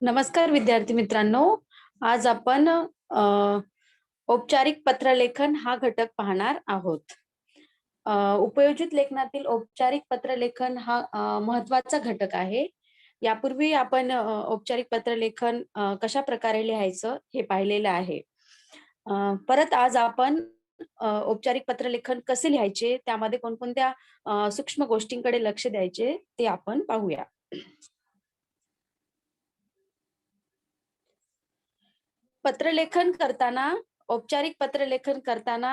नमस्कार विद्यार्थी मित्रांनो. आज आपण औपचारिक पत्रलेखन हा घटक पाहणार आहोत. उपयोजित लेखनातील औपचारिक पत्रलेखन हा महत्वाचा घटक आहे. यापूर्वी आपण औपचारिक पत्रलेखन कशा प्रकारे लिहायचं हे पाहिलेलं आहे. परत आज आपण औपचारिक पत्रलेखन कसे लिहायचे, त्यामध्ये कोणकोणत्या सूक्ष्म गोष्टींकडे लक्ष द्यायचे ते आपण पाहूया. पत्रलेखन करताना, औपचारिक पत्रलेखन करताना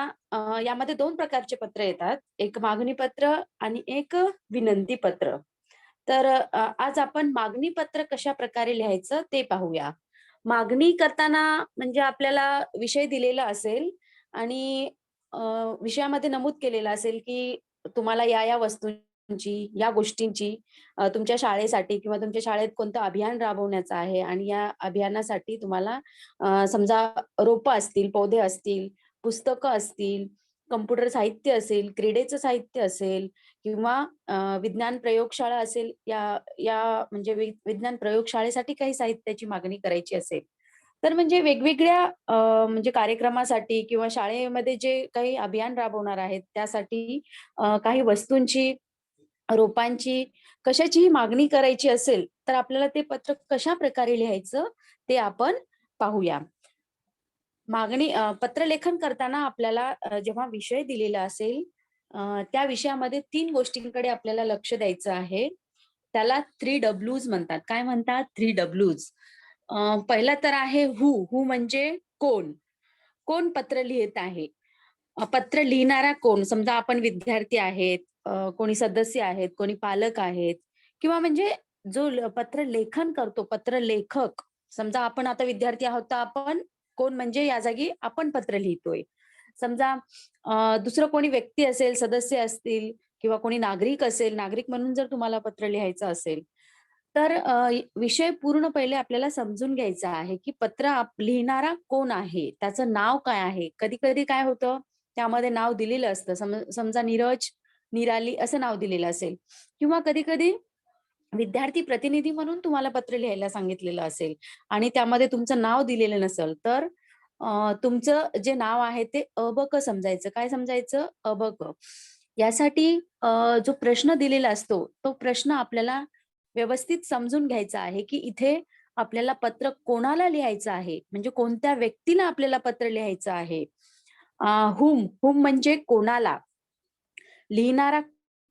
यामध्ये 2 प्रकारचे पत्र येतात. एक मागणी पत्र आणि एक विनंती पत्र. तर आज आपण मागणी पत्र कशा प्रकारे लिहायचं ते पाहूया. मागणी करताना म्हणजे आपल्याला विषय दिलेला असेल आणि अ, विषयामध्ये नमूद केलेलं असेल, की तुम्हाला या वस्तूंची, या गोष्टींची तुमच्या शाळेसाठी किंवा तुमच्या शाळेत कोणतं अभियान राबवण्याचं आहे आणि या अभियानासाठी तुम्हाला समजा रोपं असतील, पौधे असतील, पुस्तकं असतील, कॉम्प्युटर साहित्य असेल, क्रीडेचं साहित्य असेल किंवा विज्ञान प्रयोगशाळा असेल, या या म्हणजे विज्ञान प्रयोगशाळेसाठी काही साहित्याची मागणी करायची असेल, तर म्हणजे वेगवेगळ्या म्हणजे कार्यक्रमासाठी किंवा शाळेमध्ये जे काही अभियान राबवणार आहेत, त्यासाठी काही वस्तूंची, रोपांची, कशाचीही मागणी करायची असेल, तर आपल्याला ते पत्रक कशाप्रकारे लिहायचं ते आपण पाहूया. पत्रलेखन करताना आपल्याला जेव्हा विषय दिलेला असेल, त्या विषयामध्ये 3 गोष्टींकडे आपल्याला लक्ष द्यायचं आहे. त्याला 3 डब्ल्यूज म्हणतात. काय म्हणतात? 3 डब्ल्यूज. पहिला तर आहे हू. हू म्हणजे कोण? कोण पत्र लिहित आहे? पत्र लिहिणारा कोण? समजा आपण विद्यार्थी आहेत, कोणी सदस्य आहेत, कोणी पालक आहेत किंवा म्हणजे जो पत्र लेखन करतो, पत्र लेखक. समजा आपण आता विद्यार्थी आहोत, तर आपण कोण म्हणजे या जागी आपण पत्र लिहितोय. समजा दुसरं कोणी व्यक्ती असेल, सदस्य असतील किंवा कोणी नागरिक असेल, नागरिक म्हणून जर तुम्हाला पत्र लिहायचं असेल, तर विषय पूर्ण पहिले आपल्याला समजून घ्यायचा आहे, की पत्र लिहिणारा कोण आहे? त्याचं नाव काय आहे? कधी-कधी काय होतं, त्यामध्ये नाव दिलेलं असतं. समजा नीरज, निराली असं नाव दिलेलं असेल किंवा कधी-कधी विद्यार्थी प्रतिनिधी म्हणून तुम्हाला पत्र लिहायला सांगितलेलं असेल आणि त्यामध्ये तुमचं नाव दिलेलं नसेल, तर तुमचं जे नाव आहे ते अ, समजायचं. काय समजायचं? अ, यासाठी जो प्रश्न दिलेला असतो, तो प्रश्न आपल्याला व्यवस्थित समजून घ्यायचा आहे, की इथे आपल्याला पत्र कोणाला लिहायचं आहे, म्हणजे कोणत्या व्यक्तीला आपल्याला पत्र लिहायचं आहे. अ, हुम म्हणजे कोणाला. लिहिणारा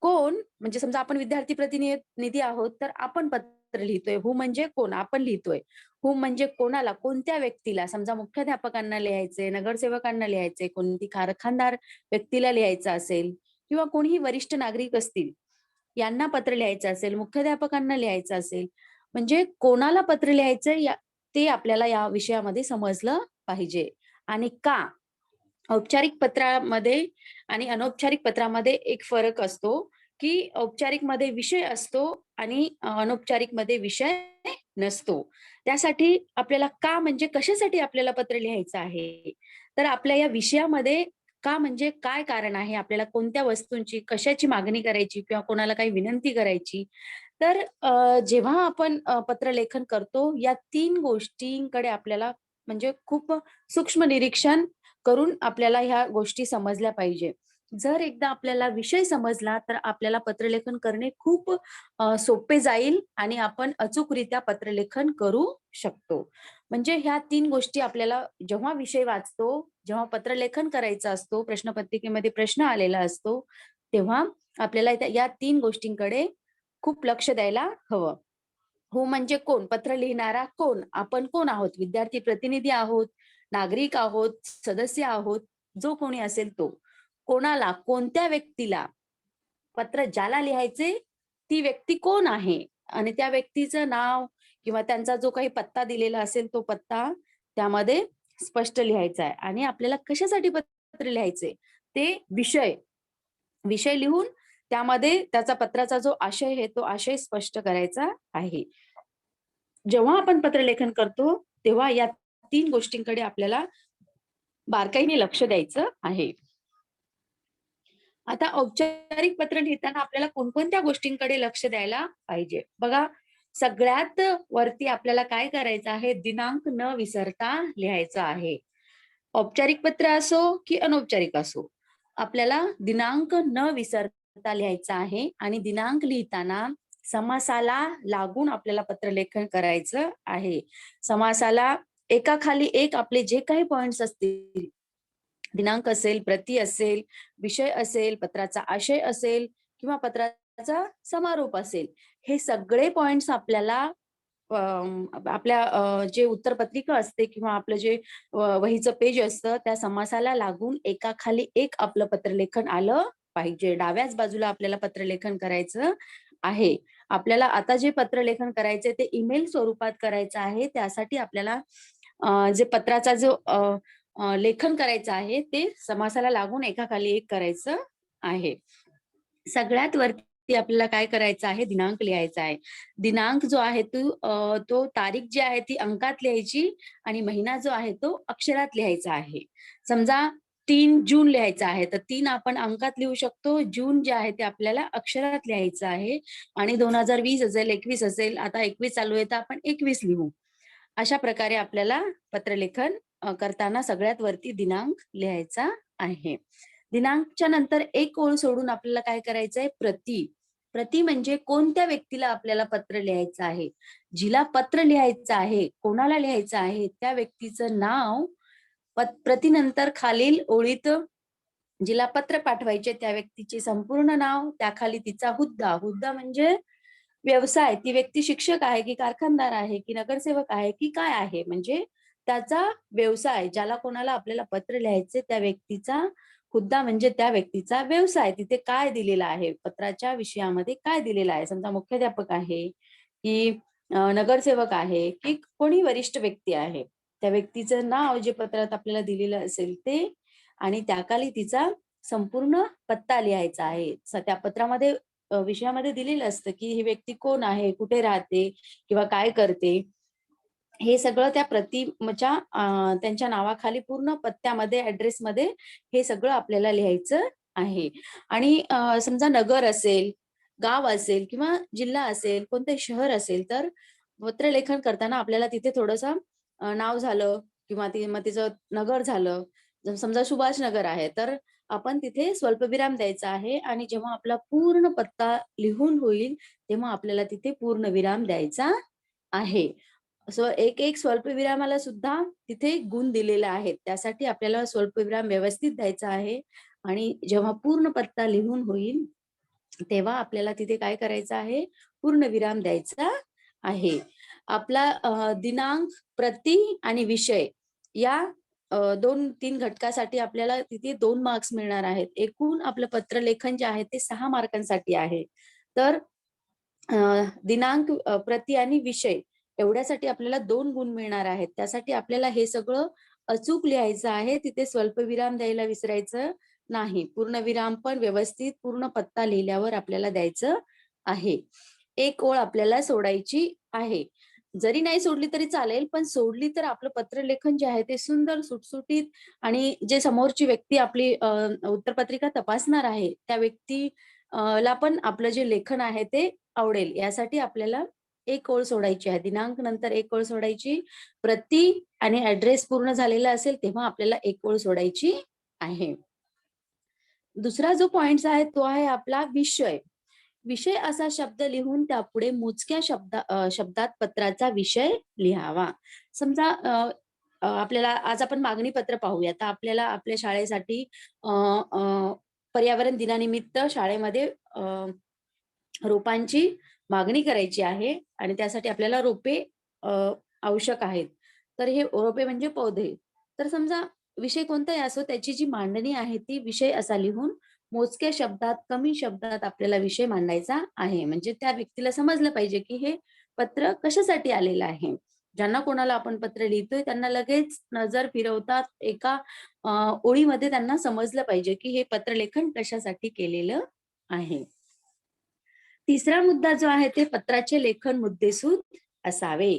कोण? म्हणजे समजा आपण विद्यार्थी प्रतिनिधी आहोत, तर आपण पत्र लिहितोय. हू म्हणजे कोण? आपण लिहितोय. हू म्हणजे कोणाला? कोणत्या व्यक्तीला? समजा मुख्याध्यापकांना लिहायचंय, नगरसेवकांना लिहायचंय, कोणती कारखानदार व्यक्तीला लिहायचं असेल किंवा कोणीही वरिष्ठ नागरिक असतील, यांना पत्र लिहायचं असेल, मुख्याध्यापकांना लिहायचं असेल, म्हणजे कोणाला पत्र लिहायचं ते आपल्याला या विषयामध्ये समजलं पाहिजे. आणि का? औपचारिक पत्रामध्ये आणि अनौपचारिक पत्रामध्ये एक फरक असतो, की औपचारिकमध्ये विषय असतो आणि अनौपचारिकमध्ये विषय नसतो. त्यासाठी आपल्याला का म्हणजे कशासाठी आपल्याला पत्र लिहायचं आहे? तर आपल्या या विषयामध्ये का म्हणजे काय कारण आहे? आपल्याला कोणत्या वस्तूंची, कशाची मागणी करायची किंवा कोणाला काही विनंती करायची? तर जेव्हा आपण पत्रलेखन करतो, या 3 गोष्टींकडे आपल्याला म्हणजे खूप सूक्ष्म निरीक्षण करून आपल्याला ह्या गोष्टी समजल्या पाहिजे. जर एकदा आपल्याला विषय समजला, तर आपल्याला पत्रलेखन करणे खूप सोपे जाईल आणि आपण अचूकरित्या पत्रलेखन करू शकतो. म्हणजे ह्या 3 गोष्टी आपल्याला जेव्हा विषय वाचतो, जेव्हा पत्रलेखन करायचं असतो, प्रश्नपत्रिकेमध्ये प्रश्न आलेला असतो, तेव्हा आपल्याला या 3 गोष्टींकडे खूप लक्ष द्यायला हवं. हो म्हणजे कोण? पत्र लिहिणारा कोण? आपण कोण आहोत? विद्यार्थी प्रतिनिधी आहोत, नागरिक आहोत, सदस्य आहोत, जो कोणी असेल तो. कोणाला? कोणत्या व्यक्तीला? पत्र ज्याला लिहायचे, ती व्यक्ती कोण आहे? आणि त्या व्यक्तीचं नाव किंवा त्यांचा जो काही पत्ता दिलेला असेल, तो पत्ता त्यामध्ये स्पष्ट लिहायचा आहे. आणि आपल्याला कशासाठी पत्र लिहायचंय? ते विषय. विषय लिहून त्यामध्ये त्याचा पत्राचा जो आशय आहे, तो आशय स्पष्ट करायचा आहे. जेव्हा आपण पत्रलेखन करतो, तेव्हा या 3 गोष्टींकडे आपल्याला बारकाईने लक्ष द्यायचं आहे. आता औपचारिक पत्र लिहिताना आपल्याला कोणकोणत्या गोष्टींकडे लक्ष द्यायला पाहिजे? बघा, सगळ्यात वरती आपल्याला काय करायचं आहे, दिनांक न विसरता लिहायचं आहे. औपचारिक पत्र असो की अनौपचारिक असो, आपल्याला दिनांक न विसरता लिहायचा आहे आणि दिनांक लिहिताना समासाला लागून आपल्याला पत्रलेखन करायचं आहे. समासाला एकाखाली एक आपले जे काही पॉइंट्स असतील, दिनांक असेल, प्रती असेल, विषय असेल, पत्राचा आशय असेल किंवा पत्राचा समारोप असेल, हे सगळे पॉइंट्स आपल्याला आपल्या जे उत्तरपत्रिका असते किंवा आपलं जे वहीचं पेज असतं, त्या समासाला लागून एकाखाली एक आपलं पत्रलेखन आलं पाहिजे. डाव्याच बाजूला आपल्याला पत्रलेखन करायचं आहे. आपल्याला आता जे पत्रलेखन करायचंय ते ईमेल स्वरूपात करायचं आहे. त्यासाठी आपल्याला जे पत्राचा जो लेखन करायचं आहे ते समासाला लागून एकाखाली एक करायचं आहे. सगळ्यात वरती आपल्याला काय करायचं आहे, दिनांक लिहायचा आहे. दिनांक जो आहे तो तारीख जी आहे ती अंकात लिहायची आणि महिना जो आहे तो अक्षरात लिहायचा आहे. समजा 3 जून लिहायचं आहे, तर 3 आपण अंकात लिहू शकतो. जून जे आहे ते आपल्याला अक्षरात लिहायचं आहे आणि 2020 असेल, 21 असेल, आता 21 चालू आहे तर आपण 21 लिहू. अशा प्रकारे आपल्याला पत्रलेखन करताना सगळ्यात वरती दिनांक लिहायचा आहे. दिनांकच्या नंतर एक ओळ सोडून आपल्याला काय करायचंय, प्रती. प्रती म्हणजे कोणत्या व्यक्तीला आपल्याला पत्र लिहायचं आहे. जिला पत्र लिहायचं आहे, कोणाला लिहायचं आहे, त्या व्यक्तीचं नाव प्रतीनंतर खालील ओळीत जिला पत्र पाठवायचे त्या व्यक्तीचे संपूर्ण नाव, त्याखाली तिचा हुद्दा. हुद्दा म्हणजे व्यवसाय. ती व्यक्ती शिक्षक आहे की कारखानदार आहे की नगरसेवक आहे की काय आहे, म्हणजे त्याचा व्यवसाय. ज्याला कोणाला आपल्याला पत्र लिहायचे त्या व्यक्तीचा हुद्दा म्हणजे त्या व्यक्तीचा व्यवसाय. तिथे काय दिलेला आहे, पत्राच्या विषयामध्ये काय दिलेलं आहे. समजा मुख्याध्यापक आहे की नगरसेवक आहे की कोणी वरिष्ठ व्यक्ती आहे. त्या व्यक्तीचं नाव जे पत्रात आपल्याला दिलेलं असेल ते आणि त्याखाली तिचा संपूर्ण पत्ता लिहायचा आहे. त्या पत्रामध्ये विषयामध्ये दिलेलं असतं की ही व्यक्ती कोण आहे, कुठे राहते किंवा काय करते. हे सगळं त्या प्रतिमेच्या त्यांच्या नावाखाली पूर्ण पत्त्यामध्ये, ऍड्रेसमध्ये हे सगळं आपल्याला लिहायचं आहे. आणि समजा नगर असेल, गाव असेल किंवा जिल्हा असेल, कोणते शहर असेल, तर पत्रलेखन करताना आपल्याला तिथे थोडंसं नाव झालं किंवा मग तिचं नगर झालं. समजा सुभाष नगर आहे, तर आपण तिथे स्वल्पविराम द्यायचा आहे आणि जेव्हा आपला पूर्ण पत्ता लिहून होईल, तेव्हा आपल्याला तिथे पूर्णविराम द्यायचा आहे. असं एक-एक स्वल्पविरामाला सुद्धा तिथे गुण दिलेले आहेत. त्यासाठी आपल्याला स्वल्पविराम व्यवस्थित द्यायचा आहे आणि जेव्हा पूर्ण पत्ता लिहून होईल, तेव्हा आपल्याला तिथे काय करायचं आहे, पूर्णविराम द्यायचा आहे. आपला दिनांक, प्रती आणि विषय या 2-3 घटकासाठी आपल्याला तिथे 2 मार्क्स मिळणार आहेत. एकूण आपलं पत्रलेखन जे आहे ते 6 मार्कांसाठी आहे. तर दिनांक, प्रती आणि विषय एवढ्यासाठी आपल्याला 2 गुण मिळणार आहेत. त्यासाठी आपल्याला हे सगळं अचूक लिहायचं आहे. तिथे स्वल्पविराम द्यायला विसरायचं नाही. पूर्णविराम पण व्यवस्थित पूर्ण पत्ता लिहिल्यावर आपल्याला द्यायचं आहे. एक ओळ आपल्याला सोडायची आहे. जरी नाही सोडली तरी चालेल, पण सोडली तर आपलं पत्रलेखन जे आहे ते सुंदर, सुटसुटीत आणि जे समोरची व्यक्ती आपली उत्तरपत्रिका तपासणार आहे, त्या व्यक्ती ला पण आपलं जे लेखन आहे ते आवडेल. यासाठी आपल्याला एक ओळ सोडायची आहे. दिनांक नंतर एक ओळ सोडायची. प्रती आणि ऍड्रेस पूर्ण झालेला असेल तेव्हा आपल्याला एक ओळ सोडायची आहे. दुसरा जो पॉइंट आहे तो आहे आपला विषय. विषय असा शब्द लिहून त्यापुढे मोजक्या शब्दात पत्राचा विषय लिहावा. समजा आपल्याला आज आपण मागणी पत्र पाहूया. तर आपल्याला आपल्या शाळेसाठी अ, अ, पर्यावरण दिनानिमित्त शाळेमध्ये रोपांची मागणी करायची आहे आणि त्यासाठी आपल्याला रोपे अ, आवश्यक आहेत. तर हे रोपे म्हणजे पौधे. तर समजा विषय कोणताही असो त्याची जी मांडणी आहे ती विषय असा लिहून मोजक्या शब्दात, कमी शब्दात आपल्याला विषय मांडायचा आहे. म्हणजे त्या व्यक्तीला समजलं पाहिजे, की हे पत्र कशासाठी आलेलं आहे. ज्यांना कोणाला आपण पत्र लिहितोय त्यांना लगेच नजर फिरवतात एका ओळीमध्ये त्यांना समजलं पाहिजे, की हे पत्रलेखन कशासाठी केलेलं आहे. तिसरा मुद्दा जो आहे ते पत्राचे लेखन मुद्देसूद असावे.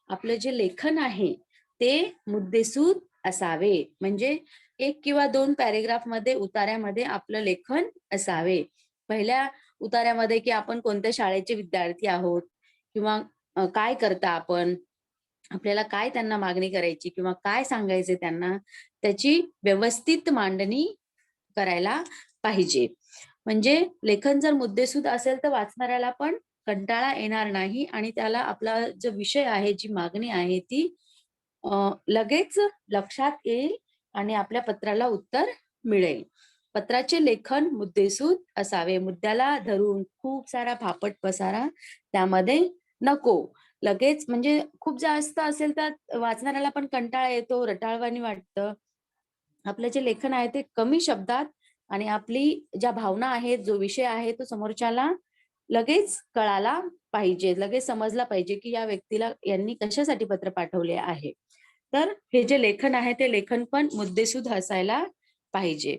आपलं जे लेखन आहे ते मुद्देसूद असावे. म्हणजे 1 किंवा 2 पॅराग्राफमध्ये उताऱ्यामध्ये आपलं लेखन असावे. पहिल्या उताऱ्यामध्ये की आपण कोणत्या शाळेचे विद्यार्थी आहोत किंवा काय करता आपण, आपल्याला काय त्यांना मागणी करायची किंवा काय सांगायचे त्यांना, त्याची व्यवस्थित मांडणी करायला पाहिजे. म्हणजे लेखन जर मुद्देसूद असेल तर वाचणाऱ्याला पण कंटाळा येणार नाही आणि त्याला आपला जो विषय आहे, जी मागणी आहे ती लगेच लक्षात येईल आणि आपल्या पत्राला उत्तर मिळेल. पत्राचे लेखन मुद्देसूद असावे. मुद्द्याला धरून खूप सारा फापट पसारा त्यामध्ये नको. लगेच म्हणजे खूप जास्त असेल तर वाचणाऱ्याला पण कंटाळा येतो, रटाळवाणी वाटतं. आपलं जे लेखन आहे ते कमी शब्दात आणि आपली ज्या भावना आहेत, जो विषय आहे तो समोरच्याला लगेच कळाला पाहिजे, लगेच समजला पाहिजे, की या व्यक्तीला यांनी कशासाठी पत्र पाठवले आहे. तर हे जे लेखन आहे ते लेखन पण मुद्देसूद असायला पाहिजे.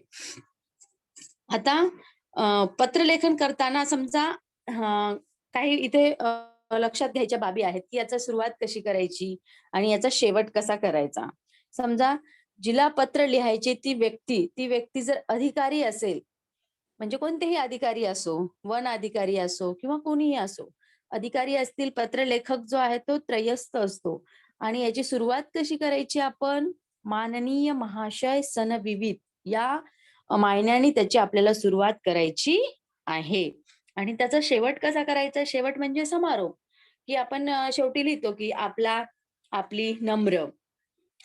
आता पत्रलेखन करताना समजा काही इथे लक्षात घ्यायच्या बाबी आहेत, की याचा सुरुवात कशी करायची आणि याचा शेवट कसा करायचा. समजा जिला पत्र लिहायचे ती व्यक्ती जर अधिकारी असेल, म्हणजे कोणतेही अधिकारी असो, वन अधिकारी असो किंवा कोणीही असो. अधिकारी असतील, पत्रलेखक जो आहे तो त्रयस्थ असतो आणि याची सुरुवात कशी करायची आपण? माननीय महाशय सणविविध या मायन्याने त्याची आपल्याला सुरुवात करायची आहे. आणि त्याचा शेवट कसा करायचा? शेवट म्हणजे समारोप, की आपण शेवटी लिहितो, की आपली नम्र,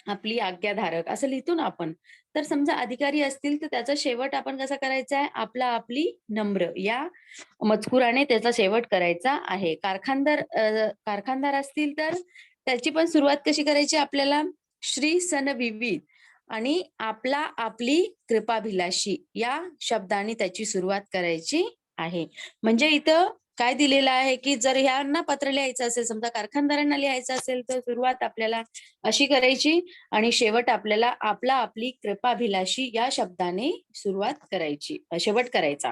आपली आज्ञाधारक असं लिहितो ना आपण. तर समजा अधिकारी असतील तर त्याचा शेवट आपण कसा करायचा आहे? आपली नम्र या मजकुराने त्याचा शेवट करायचा आहे. कारखानदार असतील तर त्याची पण सुरुवात कशी करायची आपल्याला? श्री सणविविध आणि आपली कृपाभिलाषी या शब्दाने त्याची सुरुवात करायची आहे. म्हणजे इथं काय दिलेलं आहे, की जर ह्यांना पत्र लिहायचं असेल, समजा कारखानदारांना लिहायचं असेल, तर सुरुवात आपल्याला अशी करायची आणि शेवट आपल्याला आपली कृपाभिलाषी या शब्दाने सुरुवात करायची, शेवट करायचा.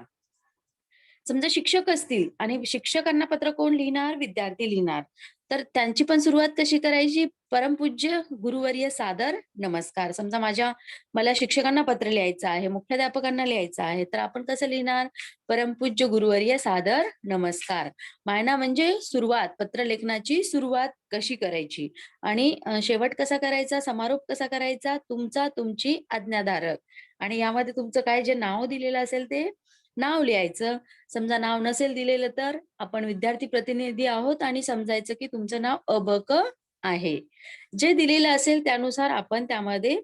समजा शिक्षक असतील आणि शिक्षकांना पत्र कोण लिहिणार? विद्यार्थी लिहिणार. तर त्यांची पण सुरुवात कशी करायची? परमपूज्य गुरुवर्य सादर नमस्कार. समजा मला शिक्षकांना पत्र लिहायचं आहे, मुख्याध्यापकांना लिहायचं आहे, तर आपण कसं लिहिणार? परमपूज्य गुरुवर्य सादर नमस्कार. मायना म्हणजे सुरुवात, पत्रलेखनाची सुरुवात कशी करायची आणि शेवट कसा करायचा, समारोप कसा करायचा? तुमची आज्ञाधारक आणि यामध्ये तुमचं काय जे नाव दिलेलं असेल ते नाव लिहायचं. समजा नाव नसेल दिलेलं तर आपण विद्यार्थी प्रतिनिधी आहोत आणि समजायचं की तुमचं नाव अ, आहे. जे दिलेलं असेल त्यानुसार आपण त्यामध्ये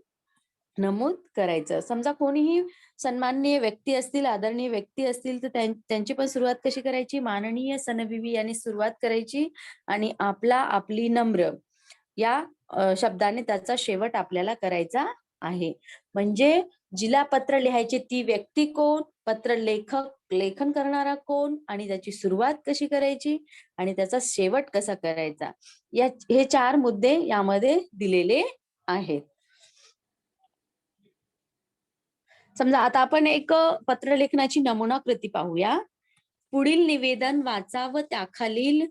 नमूद करायचं. समजा कोणीही सन्माननीय व्यक्ती असतील, आदरणीय व्यक्ती असतील तर त्यांची पण सुरुवात कशी करायची? माननीय सणविवी यांनी सुरुवात करायची आणि आपली नम्र या शब्दाने त्याचा शेवट आपल्याला करायचा आहे. म्हणजे जिला पत्र लिहायचे ती व्यक्ती कोण? लेखन करणारा कोण? आणि त्याची सुरुवात कशी करायची? आणि त्याचा शेवट कसा करायचा? हे 4 मुद्दे यामध्ये दिलेले आहेत. समजा आता आपण एक पत्रलेखनाची नमुना कृती पाहूया. पुढील निवेदन वाचा व त्याखालील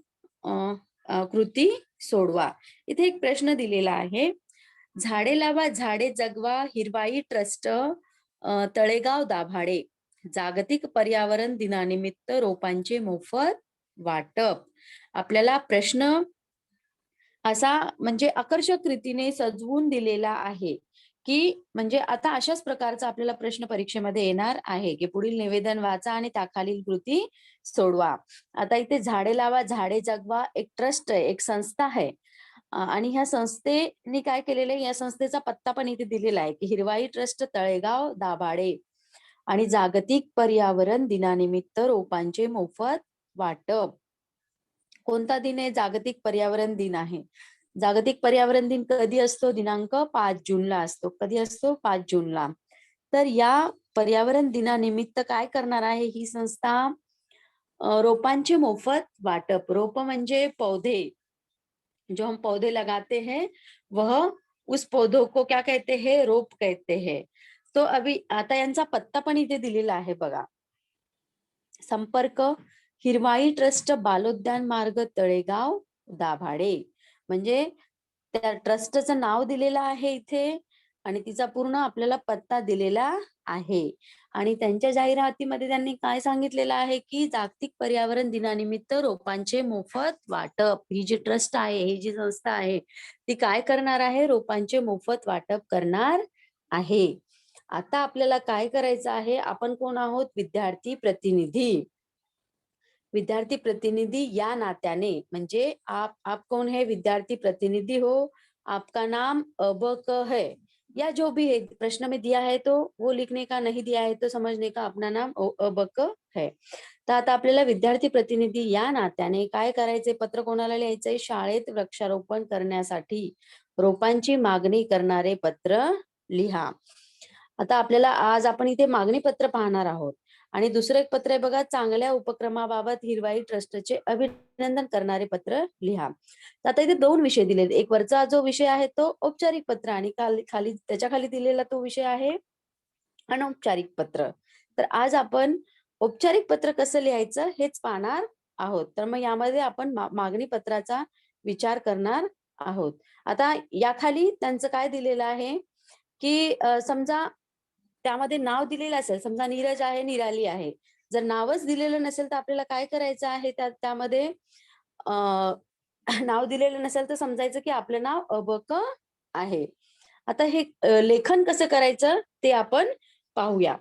अ, कृती सोडवा. इथे एक प्रश्न दिलेला आहे. झाडे लावा, झाडे जगवा, हिरवाई ट्रस्ट, तळेगाव दाभाडे. जागतिक पर्यावरण दिनानिमित्त रोपांचे मोफत वाटप. आपल्याला प्रश्न असा म्हणजे आकर्षक रीतीने सजवून दिलेला आहे, की म्हणजे आता अशाच प्रकारचा आपल्याला प्रश्न परीक्षेमध्ये येणार आहे, की पुढील निवेदन वाचा आणि त्याखालील कृती सोडवा. आता इथे झाडे लावा, झाडे जगवा एक ट्रस्ट आहे, एक संस्था आहे. आणि ह्या संस्थेने काय केलेलं आहे, या संस्थेचा पत्ता पण इथे दिलेला आहे, की हिरवाई ट्रस्ट तळेगाव दाभाडे आणि जागतिक पर्यावरण दिनानिमित्त रोपांचे मोफत वाटप. कोणता दिन आहे? जागतिक पर्यावरण दिन आहे. जागतिक पर्यावरण दिन कधी असतो? दिनांक 5 जूनला असतो. कधी असतो? 5 जूनला. तर या पर्यावरण दिनानिमित्त काय करणार आहे ही संस्था? रोपांचे मोफत वाटप. रोप म्हणजे पौधे. जो हम पौधे लगाते हैं वह उस पौधों को क्या कहते हैं? रोप कहते हैं. तो अभी आता यांचा पत्ता पण इथे दिलेला आहे बघा. संपर्क हिरवाई ट्रस्ट बालोद्यान मार्ग तळेगाव दाभाडे. म्हणजे त्या ट्रस्टचं नाव दिलेलं आहे इथे आणि तिचा पूर्ण आपल्याला पत्ता दिलेला आहे. आणि त्यांच्या जाहिरातीमध्ये त्यांनी काय सांगितलेलं आहे, की जागतिक पर्यावरण दिनानिमित्त रोपांचे मोफत वाटप. ही जी ट्रस्ट आहे, ही जी संस्था आहे, ती काय करणार आहे? रोपांचे मोफत वाटप करणार आहे. आता आपल्याला काय करायचं आहे? आपण कोण आहोत? विद्यार्थी प्रतिनिधी. विद्यार्थी प्रतिनिधी या नात्याने, म्हणजे आप कौन है? विद्यार्थी प्रतिनिधि हो, आपका नाम अब क है, या जो भी है प्रश्न में दिया है तो वो लिखने का, नहीं दिया है तो समझने का, अपना नाम अब क है. तर आता आपल्याला विद्यार्थी प्रतिनिधी या नात्याने काय करायचे? पत्र कोणाला लिहायचंय? शाळेत वृक्षारोपण करण्यासाठी रोपांची मागणी करणारे पत्र लिहा. आता आपल्याला आज आपण इथे मागणी पत्र पाहणार आहोत. आणि दुसरं एक पत्र आहे बघा, चांगल्या उपक्रमाबाबत हिरवाई ट्रस्टचे अभिनंदन करणारे पत्र लिहा. तर आता इथे 2 विषय दिलेत. एक वरचा जो विषय आहे तो औपचारिक पत्र आणि खाली त्याच्या खाली दिलेला तो विषय आहे अनौपचारिक पत्र. तर आज आपण औपचारिक पत्र कसं लिहायचं हेच पाहणार आहोत. तर मग यामध्ये आपण मागणी पत्राचा विचार करणार आहोत. आता याखाली त्यांचं काय दिलेलं आहे, की समजा त्यामध्ये नाव दिलेलं असेल, समजा नीरज आहे, निराली आहे. जर नावच दिलेलं नसेल तर आपल्याला काय करायचं आहे, त्यामध्ये नाव दिलेलं नसेल तर समजायचं की आपलं नाव अबक आहे. आता हे लेखन कसं करायचं ते आपण पाहूया.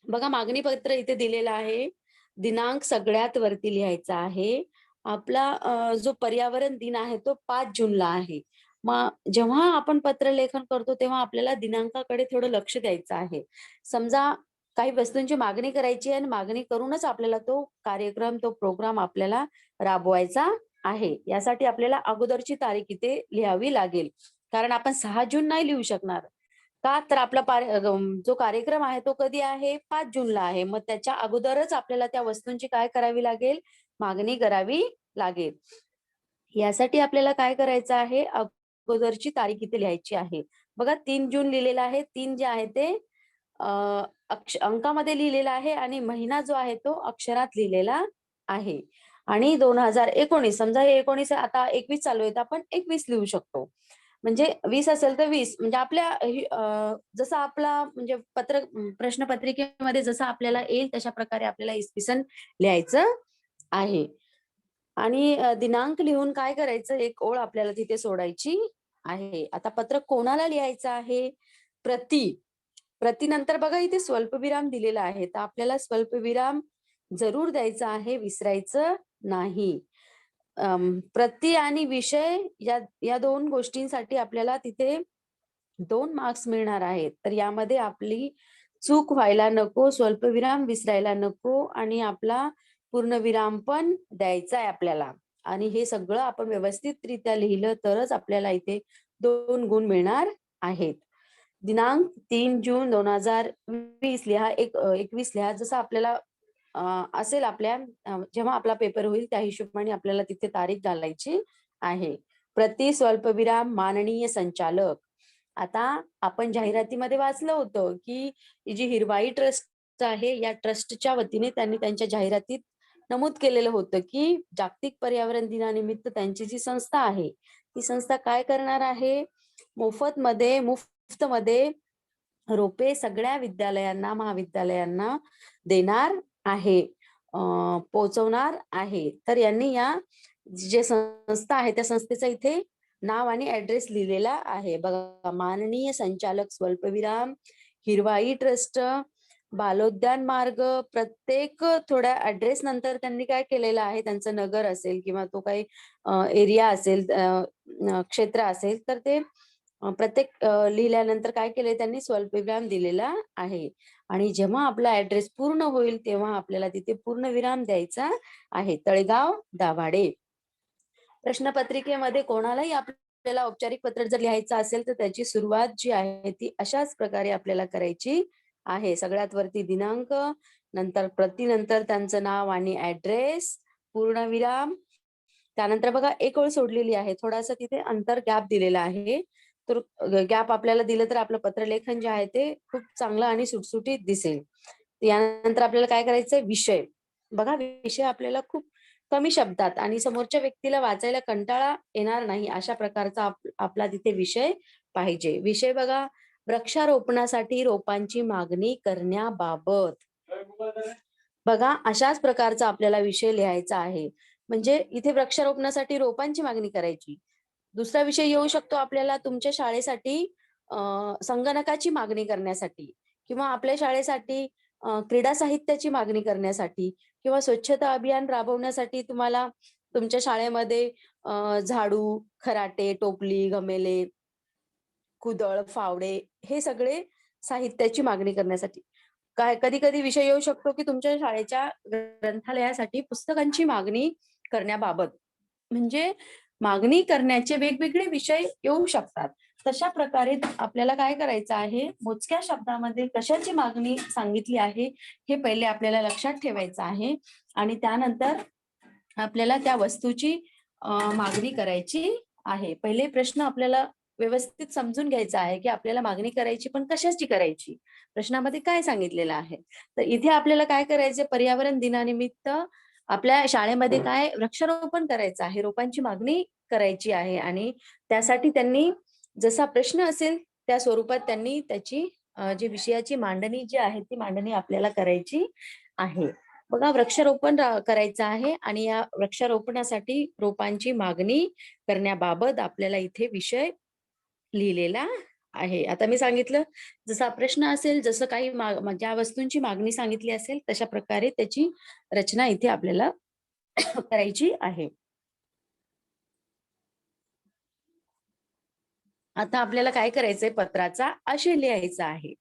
बघा, मागणी पत्र इथे दिलेलं आहे. दिनांक सगळ्यात वरती लिहायचा आहे. आपला जो पर्यावरण दिन आहे तो 5 जूनला आहे. मग जेव्हा आपण पत्र लेखन करतो तेव्हा आपल्याला दिनांकाकडे थोडं लक्ष द्यायचं आहे. समजा काही वस्तूंची मागणी करायची आहे आणि मागणी करूनच आपल्याला तो कार्यक्रम, तो प्रोग्राम आपल्याला राबवायचा आहे. यासाठी आपल्याला अगोदरची तारीख इथे लिहावी लागेल. कारण आपण 6 जून नाही लिहू शकणार. का? तर आपला जो कार्यक्रम आहे तो कधी आहे? 5 जूनला आहे. मग त्याच्या अगोदरच आपल्याला त्या वस्तूंची काय करावी लागेल? मागणी करावी लागेल. यासाठी आपल्याला काय करायचं आहे? अगोदरची तारीख इथे लिहायची आहे. बघा, 3 जून लिहिलेलं आहे. 3 जे आहे ते अंकामध्ये लिहिलेला आहे आणि महिना जो आहे तो अक्षरात लिहिलेला आहे. आणि 2019, समजा हे 19 आता 21 चालू आहे तर आपण 21 लिहू शकतो. म्हणजे 20 असेल तर 20, म्हणजे आपल्या जसं आपला म्हणजे प्रश्नपत्रिकेमध्ये जसं आपल्याला येईल तशा प्रकारे आपल्याला इसवी सन लिहायचं आहे. आणि दिनांक लिहून काय करायचं, एक ओळ आपल्याला तिथे सोडायची आहे. आता पत्र कोणाला लिहायचं आहे? प्रतीनंतर बघा इथे स्वल्पविराम दिलेला आहे. तर आपल्याला स्वल्पविराम जरूर द्यायचा आहे, विसरायचं नाही. प्रति आणि विषय या 2 गोष्टींसाठी आपल्याला तिथे 2 मार्क्स मिळणार आहेत. तर यामध्ये आपली चूक व्हायला नको, स्वल्पविराम विसरायला नको आणि आपला पूर्णविराम पण द्यायचा आहे आपल्याला. आणि हे सगळं आपण व्यवस्थितरित्या लिहिलं तरच आपल्याला इथे 2 गुण मिळणार आहेत. दिनांक 3 जून 2020 लिहा, 21 लिहा. जसं आपल्याला असेल आपल्या जेव्हा आपला पेपर होईल त्या हिशोबाने आपल्याला तिथे तारीख घालायची आहे. प्रति स्वल्पविराम माननीय संचालक. आता आपण जाहिरातीमध्ये वाचलं होतं, की जी हिरवाई ट्रस्ट आहे या ट्रस्टच्या वतीने त्यांनी त्यांच्या जाहिरातीत नमूद केलेलं होतं, की जागतिक पर्यावरण दिनानिमित्त त्यांची जी संस्था आहे, ती संस्था काय करणार आहे? मुफ्तमध्ये रोपे सगळ्या विद्यालयांना, महाविद्यालयांना देणार आहे, पोहोचवणार आहे. तर यांनी या जे संस्था आहे त्या संस्थेचा इथे नाव आणि ऍड्रेस लिहिलेला आहे. बघा, माननीय संचालक स्वल्पविराम हिरवाई ट्रस्ट, बालोद्यान मार्ग. प्रत्येक थोड्या ऍड्रेस नंतर त्यांनी काय केलेलं आहे, त्यांचं नगर असेल किंवा तो काही एरिया असेल, क्षेत्र असेल, तर ते प्रत्येक लिहिल्यानंतर काय केलंय त्यांनी? स्वल्पविराम दिलेला आहे. आणि जेव्हा आपला ऍड्रेस पूर्ण होईल तेव्हा आपल्याला तिथे पूर्णविराम द्यायचा आहे. तळेगाव, दाभाडे. प्रश्नपत्रिकेमध्ये कोणालाही आपल्याला औपचारिक पत्र जर लिहायचं असेल तर त्याची सुरुवात जी आहे ती अशाच प्रकारे आपल्याला करायची आहे. सगळ्यात वरती दिनांक, नंतर नंतर त्यांचं नाव आणि ऍड्रेस, पूर्णविराम. त्यानंतर बघा एक ओळ सोडलेली आहे, थोडासा तिथे अंतर गॅप दिलेला आहे. तर गॅप आपल्याला दिलं तर आपलं पत्रलेखन जे आहे ते खूप चांगलं आणि सुटसुटीत दिसेल. यानंतर आपल्याला काय करायचंय? विषय. बघा, विषय आपल्याला खूप कमी शब्दात आणि समोरच्या व्यक्तीला वाचायला कंटाळा येणार नाही अशा प्रकारचा आपला तिथे विषय पाहिजे. विषय बघा, वृक्षारोपणासाठी रोपांची मागणी करण्याबाबत. बघा, अशाच प्रकारचा आपल्याला विषय लिहायचा आहे. म्हणजे इथे वृक्षारोपणासाठी रोपांची मागणी करायची. दुसरा विषय येऊ शकतो आपल्याला तुमच्या शाळेसाठी संगणकाची मागणी करण्यासाठी किंवा आपल्या शाळेसाठी क्रीडा साहित्याची मागणी करण्यासाठी किंवा स्वच्छता अभियान राबवण्यासाठी तुम्हाला तुमच्या शाळेमध्ये झाडू, खराटे, टोपली, घमेले, कुदळ, फावडे हे सगळे साहित्याची मागणी करण्यासाठी. काय कधी-कधी विषय येऊ शकतो, की तुमच्या शाळेच्या ग्रंथालयासाठी पुस्तकांची मागणी करण्याबाबत. म्हणजे मागणी करण्याचे वेगवेगळे विषय येऊ शकतात. तशा प्रकारे आपल्याला काय करायचं आहे, मोजक्या शब्दामध्ये कशाची मागणी सांगितली आहे, हे पहिले आपल्याला लक्षात ठेवायचं आहे आणि त्यानंतर आपल्याला त्या वस्तूची मागणी करायची आहे. पहिले प्रश्न आपल्याला व्यवस्थित समजून घ्यायचा आहे, की आपल्याला मागणी करायची पण कशाची करायची? प्रश्नामध्ये काय सांगितलेलं आहे? तर इथे आपल्याला काय करायचंय, पर्यावरण दिनानिमित्त आपल्या शाळेमध्ये काय वृक्षारोपण करायचं आहे, रोपांची मागणी करायची आहे आणि त्यासाठी त्यांनी जसा प्रश्न असेल त्या स्वरूपात त्यांनी त्याची जी विषयाची मांडणी जी आहे ती मांडणी आपल्याला करायची आहे. बघा, वृक्षारोपण करायचं आहे आणि या वृक्षारोपणासाठी रोपांची मागणी करण्याबाबत आपल्याला इथे विषय लिहिलेला आहे. आता मी सांगितलं, जसा प्रश्न असेल, जसं काही ज्या वस्तूंची मागणी सांगितली असेल, तशा प्रकारे त्याची रचना इथे आपल्याला करायची आहे. आता आपल्याला काय करायचंय, पत्राचा आशय लिहायचा आहे.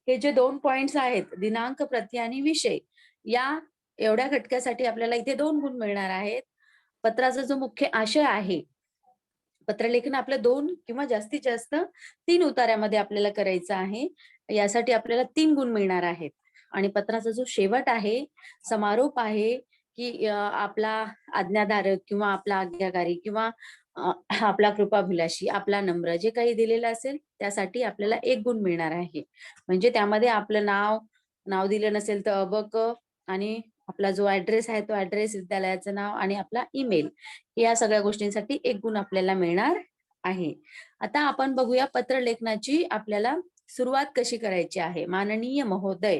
हे जे 2 पॉइंट्स आहेत, दिनांक, प्रती आणि विषय, या एवढ्या घटकासाठी आपल्याला इथे 2 गुण मिळणार आहेत. पत्राचा जो मुख्य आशय आहे, पत्रलेखन आपलं 2 किंवा जास्तीत जास्त 3 उताऱ्यामध्ये आपल्याला करायचं आहे. यासाठी आपल्याला 3 गुण मिळणार आहेत. आणि पत्राचा जो शेवट आहे, समारोप आहे, की आपला आज्ञाधारक किंवा आपला आज्ञाकारी किंवा आपला कृपाभिलाषी, आपला नम्र जे काही दिलेलं असेल, त्यासाठी आपल्याला 1 गुण मिळणार आहे. म्हणजे त्यामध्ये आपलं नाव, नाव दिलं नसेल तर अ, आणि आपला जो ॲड्रेस आहे, तो ॲड्रेस, विद्यालयाचं नाव आणि आपला ईमेल, या सगळ्या गोष्टींसाठी 1 गुण आपल्याला मिळणार आहे. आता आपण बघूया पत्रलेखनाची आपल्याला सुरुवात कशी करायची आहे. माननीय महोदय,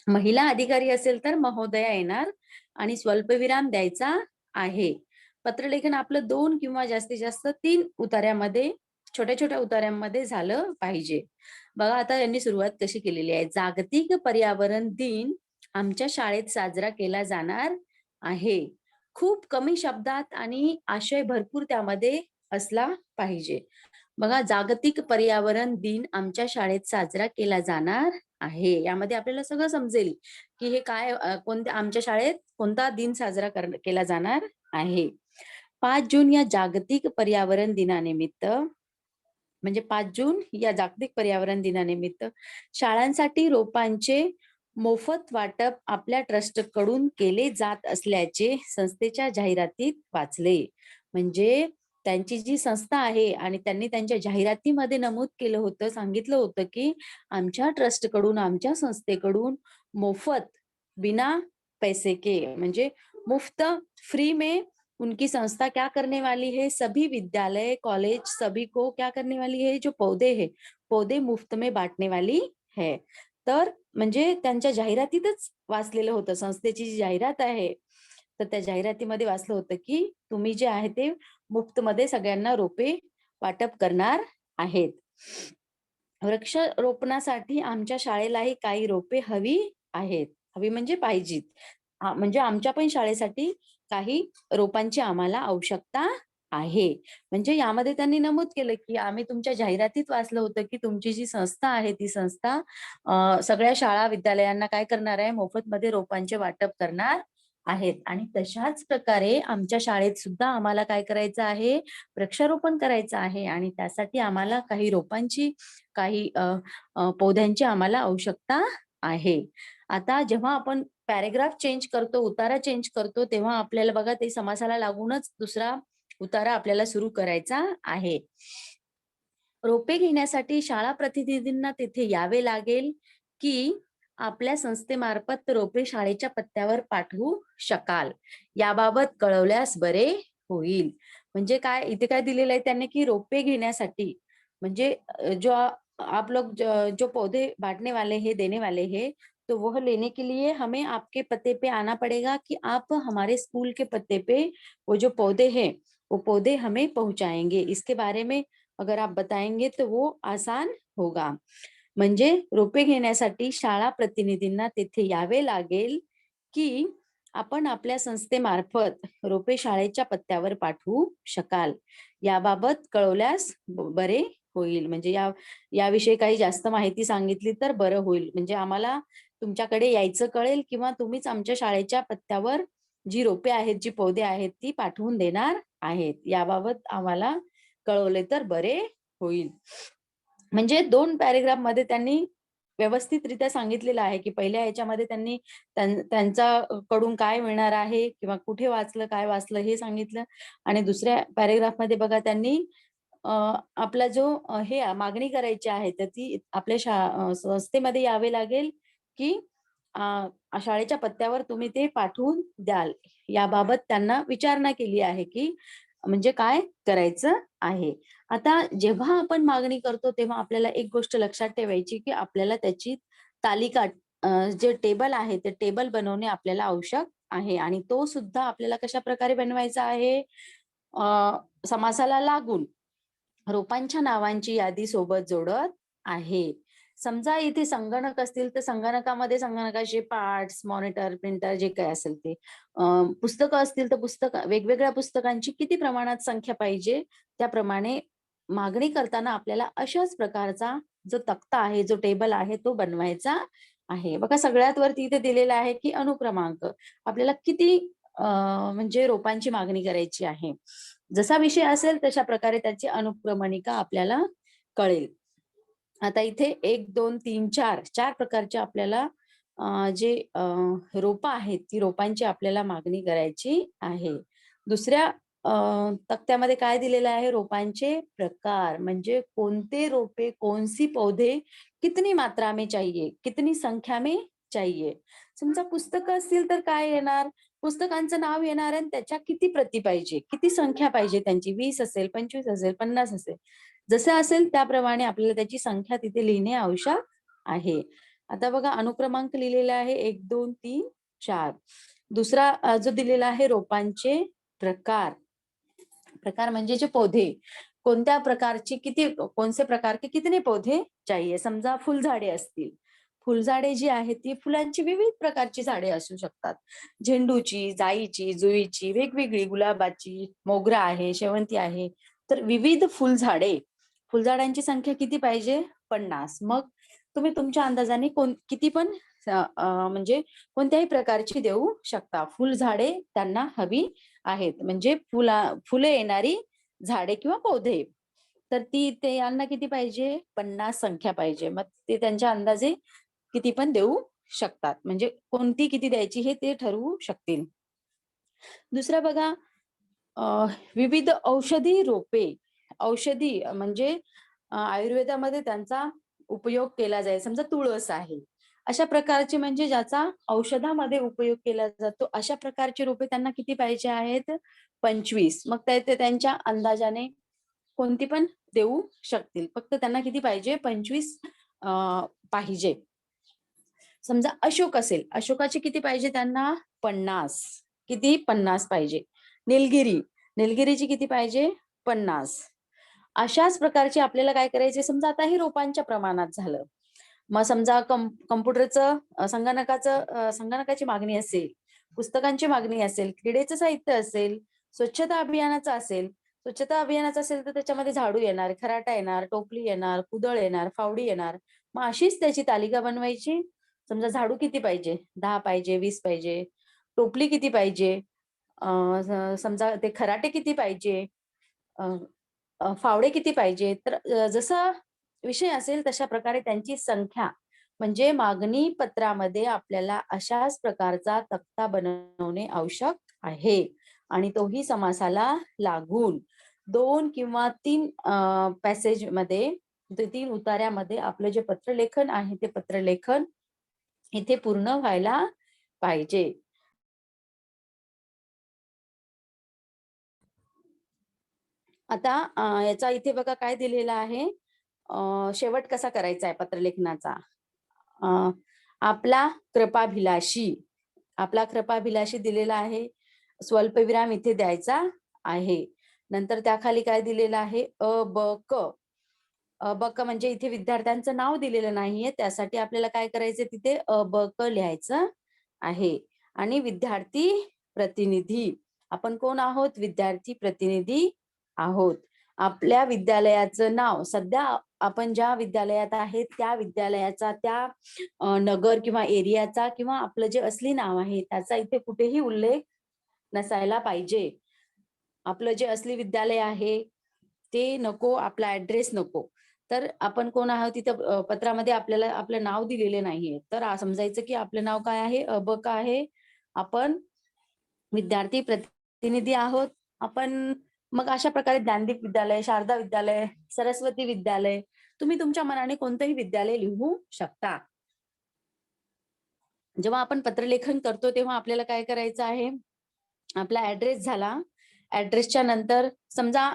महिला अधिकारी असेल तर महोदया येणार आणि स्वल्पविराम द्यायचा आहे. पत्रलेखन आपलं 2 किंवा जास्तीत जास्त 3 उताऱ्यामध्ये, छोट्या-छोट्या उताऱ्यांमध्ये झालं पाहिजे. बघा, आता यांनी सुरुवात कशी केलेली आहे. जागतिक पर्यावरण दिन आमच्या शाळेत साजरा केला जाणार आहे. खूप कमी शब्दात आणि आशय भरपूर त्यामध्ये असला पाहिजे. बघा, जागतिक पर्यावरण दिन आमच्या शाळेत साजरा केला जाणार आहे. यामध्ये आपल्याला सगळं समजेल, की हे काय कोणत्या आमच्या शाळेत कोणता दिन साजरा केला जाणार आहे. 5 जून या जागतिक पर्यावरण दिनानिमित्त, म्हणजे 5 जून या जागतिक पर्यावरण दिनानिमित्त शाळांसाठी रोपांचे मोफत वाटप आपल्या ट्रस्टकडून केले जात असल्याचे संस्थेच्या जाहिरातीत वाचले. म्हणजे त्यांची जी संस्था आहे आणि त्यांनी त्यांच्या जाहिरातीमध्ये नमूद केलं होतं, सांगितलं होतं, की आमच्या ट्रस्टकडून, आमच्या संस्थेकडून मोफत, बिना पैसे के, म्हणजे मुफ्त, फ्री में उनकी संस्था क्या करने वाली है, सभी विद्यालय, कॉलेज सभी को क्या करने वाली है, जो पौधे है, पौधे मुफ्त में बांटने वाली है. तर म्हणजे त्यांच्या जाहिरातीतच वाचलेलं होतं, संस्थेची जी जाहिरात आहे, तर त्या जाहिरातीमध्ये वाचलं होतं, की तुम्ही जे आहे ते मुफ्तमध्ये सगळ्यांना रोपे वाटप करणार आहेत. वृक्षारोपणासाठी आमच्या शाळेलाही काही रोपे हवी आहेत. हवी म्हणजे पाहिजेत. म्हणजे आमच्या पण शाळेसाठी काही रोपांची आम्हाला आवश्यकता आहे. म्हणजे यामध्ये त्यांनी नमूद केलं, की आम्ही तुमच्या जाहिरातीत वाचलं होतं, की तुमची जी संस्था आहे, ती संस्था सगळ्या शाळा, विद्यालयांना काय करणार आहे, मोफतमध्ये रोपांचे वाटप करणार आहेत. आणि तशाच प्रकारे आमच्या शाळेत सुद्धा आम्हाला काय करायचं आहे, वृक्षारोपण करायचं आहे आणि त्यासाठी आम्हाला काही रोपांची, काही पौद्यांची आम्हाला आवश्यकता आहे. आता जेव्हा आपण पॅराग्राफ चेंज करतो, उतारा चेंज करतो, तेव्हा आपल्याला बघा ते समासाला लागूनच दुसरा उतारा आपल्याला सुरू करायचा आहे. रोपे घेण्यासाठी शाळा प्रतिनिधींना तिथे यावे लागेल, की आपल्या संस्थेमार्फत रोपे शाळेच्या पत्त्यावर पाठवू शकाल, याबाबत कळवल्यास बरे होईल. म्हणजे काय इथे काय दिलेलं आहे त्यांनी की रोपे घेण्यासाठी म्हणजे जो आप लोग जो पौधे बांटने वाले हैं, देने वाले हैं, तो वह लेने के लिए हमें आपके पते पे आना पड़ेगा कि आप हमारे स्कूल के पत्ते पे वो जो पौधे हैं वो पौधे हमें पहुंचाएंगे। इसके बारे में अगर आप बताएंगे तो वो आसान होगा। म्हणजे रोपे घेण्यासाठी शाळा प्रतिनिधींना तेथे यावे लागेल की आपण आपल्या संस्थेमार्फत रोपे शाळेच्या पत्त्यावर पाठवू शकाल, याबाबत कळवल्यास बरे होईल. म्हणजे याविषयी काही जास्त माहिती सांगितली तर बरं होईल. म्हणजे आम्हाला तुमच्याकडे यायचं कळेल किंवा तुम्हीच आमच्या शाळेच्या पत्त्यावर जी रोपे आहेत, जी पौधे आहेत ती पाठवून देणार आहेत, याबाबत आम्हाला कळवले तर बरे होईल. म्हणजे 2 पॅराग्राफ मध्ये त्यांनी व्यवस्थितरित्या सांगितलेलं आहे की पहिल्या ह्याच्यामध्ये त्यांनी त्यांचा कडून काय मिळणार आहे किंवा कुठे वाचलं, काय वाचलं हे सांगितलं आणि दुसऱ्या पॅराग्राफ मध्ये बघा त्यांनी आपला जो हे मागणी करायची आहे तर ती आपल्या संस्थेमध्ये यावे लागेल की शाळेच्या पत्त्यावर तुम्ही ते पाठवून द्याल, याबाबत त्यांना विचारणा केली आहे की म्हणजे काय करायचं आहे. आता जेव्हा आपण मागणी करतो तेव्हा आपल्याला एक गोष्ट लक्षात ठेवायची की आपल्याला त्याची तालिका जे टेबल आहे ते टेबल बनवणे आपल्याला आवश्यक आहे आणि तो सुद्धा आपल्याला कशा प्रकारे बनवायचा आहे, समासाला लागून रोपांच्या नावांची यादी सोबत जोडत आहे. समजा इथे संगणक असतील तर संगणकामध्ये संगणकाचे पार्ट्स, मॉनिटर, प्रिंटर जे काही असेल ते, पुस्तकं असतील तर वेगवेगळ्या पुस्तकांची किती प्रमाणात संख्या पाहिजे त्याप्रमाणे मागणी करताना आपल्याला अशाच प्रकारचा जो तक्ता आहे, जो टेबल आहे तो बनवायचा आहे. बघा सगळ्यात वरती इथे दिलेला आहे की अनुक्रमांक आपल्याला किती म्हणजे रोपांची मागणी करायची आहे. जसा विषय असेल तशा प्रकारे त्याची अनुक्रमणिका आपल्याला कळेल. आता इथे 1, 2, 3, 4 प्रकारचे आपल्याला जे रोपं आहेत ती रोपांची आपल्याला मागणी करायची आहे. दुसऱ्या तक्त्यामध्ये काय दिलेलं आहे, रोपांचे प्रकार म्हणजे कोणते रोपे, कौन-सी पौधे, कितनी मात्रा में चाहिए, कितनी संख्या में चाहिए. समजा पुस्तकं असतील तर काय येणार, पुस्तकांचं नाव येणार आणि त्याच्या किती प्रती पाहिजे, किती संख्या पाहिजे त्यांची, 20 असेल, 25 असेल, 50 असेल. जसं असेल त्याप्रमाणे आपल्याला त्याची संख्या तिथे लिहिणे आवश्यक आहे. आता बघा अनुक्रमांक लिहिलेला आहे 1, 2, 3, 4. दुसरा जो दिलेला आहे रोपांचे प्रकार. प्रकार म्हणजे जे पौधे, कोणत्या प्रकारची किती, कौन प्रकार के कितने पौधे चाहिए. समजा फुलझाडे असतील, फुलझाडे जी आहेत ती फुलांची विविध प्रकारची झाडे असू शकतात. झेंडूची, जाईची, जुईची, वेगवेगळी, गुलाबाची, मोगरा आहे, शेवंती आहे. तर विविध फुलझाडे, फुलझाडांची संख्या किती पाहिजे, 50. मग तुम्ही तुमच्या अंदाजाने किती पण म्हणजे कोणत्याही प्रकारची देऊ शकता. फुलझाडे त्यांना हवी आहेत म्हणजे फुले येणारी झाडे किंवा पौधे. तर ते यांना किती पाहिजे, 50 संख्या पाहिजे. मग ते त्यांच्या अंदाजे किती पण देऊ शकतात. म्हणजे कोणती किती द्यायची हे ते ठरवू शकतील. दुसरं बघा विविध औषधी रोपे. औषधी म्हणजे आयुर्वेदामध्ये त्यांचा उपयोग केला जाईल. समजा तुळस आहे. अशा प्रकारचे म्हणजे ज्याचा औषधामध्ये उपयोग केला जातो अशा प्रकारची रोपे त्यांना किती पाहिजे आहेत, 25. मग ते त्यांच्या अंदाजाने कोणती पण देऊ शकतील. फक्त त्यांना किती पाहिजे, 25 पाहिजे. समजा अशोक असेल, अशोकाचे किती पाहिजे त्यांना, 50. किती, 50 पाहिजे. निलगिरीची किती पाहिजे, 50. अशाच प्रकारचे आपल्याला काय करायचे, समजा आता हे रोपांच्या प्रमाणात झालं. मग समजा कम्प्युटरचं संगणकाची मागणी असेल, पुस्तकांची मागणी असेल, क्रीडेचं साहित्य असेल, स्वच्छता अभियानाचं असेल तर त्याच्यामध्ये झाडू येणार, खराटा येणार, टोपली येणार, कुदळ येणार, फावडी येणार. मग अशीच त्याची तालिका बनवायची. समजा झाडू किती पाहिजे, 10 पाहिजे, 20 पाहिजे. टोपली किती पाहिजे, समजा ते खराटे किती पाहिजे, फावडे किती पाहिजे. तर जसा विषय असेल तशा प्रकारे त्यांची संख्या म्हणजे मागणी पत्रामध्ये आपल्याला अशाच प्रकारचा तक्ता बनवणे आवश्यक आहे आणि तोही समासाला लागून 2 किंवा 3 पॅसेज मध्ये, 3 उतार्यामध्ये आपलं जे पत्रलेखन आहे ते पत्रलेखन इथे पूर्ण व्हायला पाहिजे. आता याचा इथे बघा काय दिलेलं आहे. शेवट कसा करायचा आहे पत्रलेखनाचा. आपला कृपाभिलाषी, आपला कृपाभिलाषी दिलेला आहे. स्वल्पविराम इथे द्यायचा आहे. नंतर त्याखाली काय दिलेलं आहे, अ ब क. अ ब क म्हणजे इथे विद्यार्थ्यांचं नाव दिलेलं नाहीये, त्यासाठी आपल्याला काय करायचं, तिथे अ ब क लिहायचं आहे. आणि विद्यार्थी प्रतिनिधी, आपण कोण आहोत, विद्यार्थी प्रतिनिधी आहोत. आपल्या विद्यालयाचं नाव, सध्या आपण ज्या विद्यालयात आहे त्या विद्यालयाचा, त्या नगर किंवा एरियाचा किंवा आपलं जे असली नाव आहे त्याचा इथे कुठेही उल्लेख नसायला पाहिजे. आपलं जे असली विद्यालय आहे ते नको, आपला ऍड्रेस नको. तर आपण कोण आहोत तिथं पत्रामध्ये आपल्याला आपलं नाव दिलेले नाहीये, तर समजायचं की आपलं नाव काय आहे, अबक आहे. आपण विद्यार्थी प्रतिनिधी आहोत. आपण मग अशा प्रकारे ज्ञानदीप विद्यालय, शारदा विद्यालय, सरस्वती विद्यालय, तुम्ही तुमच्या मनाने कोणतंही विद्यालय लिहू शकता. जेव्हा आपण पत्रलेखन करतो तेव्हा आपल्याला काय करायचं आहे, आपला ऍड्रेस झाला. ऍड्रेसच्या नंतर समजा